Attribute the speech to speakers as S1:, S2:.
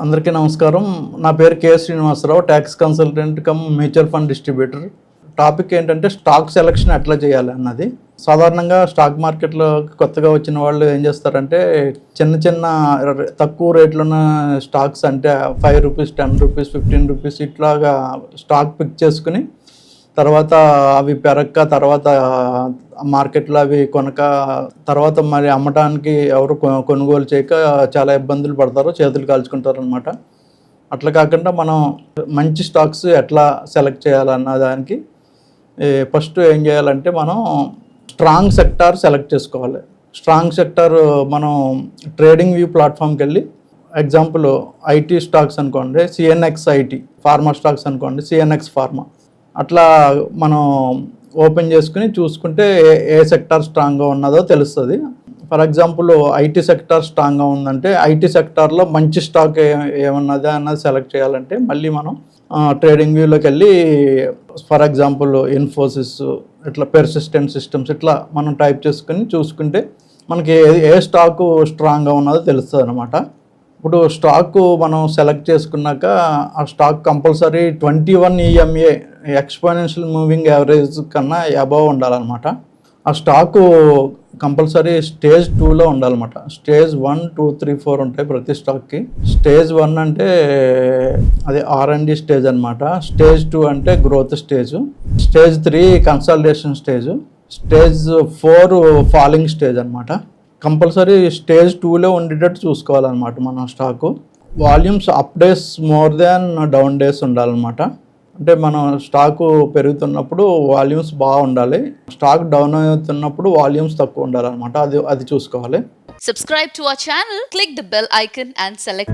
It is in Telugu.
S1: అందరికీ నమస్కారం. నా పేరు K Srinivasarao, tax consultant cum mutual fund distributor. Topic ఏంటంటే స్టాక్ సెలెక్షన్ ఎట్లా చేయాలి అన్నది. సాధారణంగా స్టాక్ మార్కెట్లో కొత్తగా వచ్చిన వాళ్ళు ఏం చేస్తారంటే చిన్న తక్కువ రేట్లో ఉన్న స్టాక్స్ అంటే ₹5, ₹10, ₹15 ఇట్లాగా స్టాక్ పిక్ చేసుకుని తర్వాత అవి పెరక్క తర్వాత మార్కెట్లో అవి కొనక తర్వాత మరి అమ్మటానికి ఎవరు కొనుగోలు చేయక చాలా ఇబ్బందులు పడతారు, చేతులు కాల్చుకుంటారు అనమాట. అట్లా కాకుండా మనం మంచి స్టాక్స్ ఎట్లా సెలెక్ట్ చేయాలన్న దానికి ఫస్ట్ ఏం చేయాలంటే మనం స్ట్రాంగ్ సెక్టార్ సెలెక్ట్ చేసుకోవాలి. స్ట్రాంగ్ సెక్టార్ మనం ట్రేడింగ్ వ్యూ ప్లాట్ఫామ్కి వెళ్ళి ఎగ్జాంపుల్ ఐటీ స్టాక్స్ అనుకోండి సిఎన్ఎక్స్ ఐటీ, ఫార్మా స్టాక్స్ అనుకోండి సిఎన్ఎక్స్ ఫార్మా, అట్లా మనం ఓపెన్ చేసుకుని చూసుకుంటే ఏ సెక్టార్ స్ట్రాంగ్గా ఉన్నదో తెలుస్తుంది. ఫర్ ఎగ్జాంపుల్ ఐటీ సెక్టార్ స్ట్రాంగ్గా ఉందంటే ఐటీ సెక్టార్లో మంచి స్టాక్ ఏమన్నది అన్నది సెలెక్ట్ చేయాలంటే మళ్ళీ మనం ట్రేడింగ్ వ్యూలోకి వెళ్ళి ఫర్ ఎగ్జాంపుల్ ఇన్ఫోసిస్, ఇట్లా పెర్సిస్టెంట్ సిస్టమ్స్ ఇట్లా మనం టైప్ చేసుకుని చూసుకుంటే మనకి ఏ స్టాకు స్ట్రాంగ్గా ఉన్నదో తెలుస్తుంది అనమాట. ఇప్పుడు స్టాక్ మనం సెలెక్ట్ చేసుకున్నాక ఆ stock compulsory 21 EMA exponential moving average కన్నా అబవ్ ఉండాలన్నమాట. ఆ స్టాకు కంపల్సరీ స్టేజ్ 2లో ఉండాలన్నమాట. స్టేజ్ 1, 2, 3, 4 ఉంటాయి ప్రతి స్టాక్కి. స్టేజ్ 1 అంటే అది R&D స్టేజ్ అనమాట. స్టేజ్ 2 అంటే growth stage. Stage 3 consolidation stage. Stage 4 falling stage అనమాట. కంపల్సరీ స్టేజ్ 2లో ఉండేటట్టు చూసుకోవాలన్నమాట మన stock. Volumes up days more than down days ఉండాలన్నమాట. అంటే మనం స్టాకు పెరుగుతున్నప్పుడు వాల్యూమ్స్ బాగా ఉండాలి, స్టాక్ డౌన్ అవుతున్నప్పుడు వాల్యూమ్స్ తక్కువ ఉండాలన్నమాట. అది చూసుకోవాలి.
S2: Subscribe to our channel, click the bell icon and select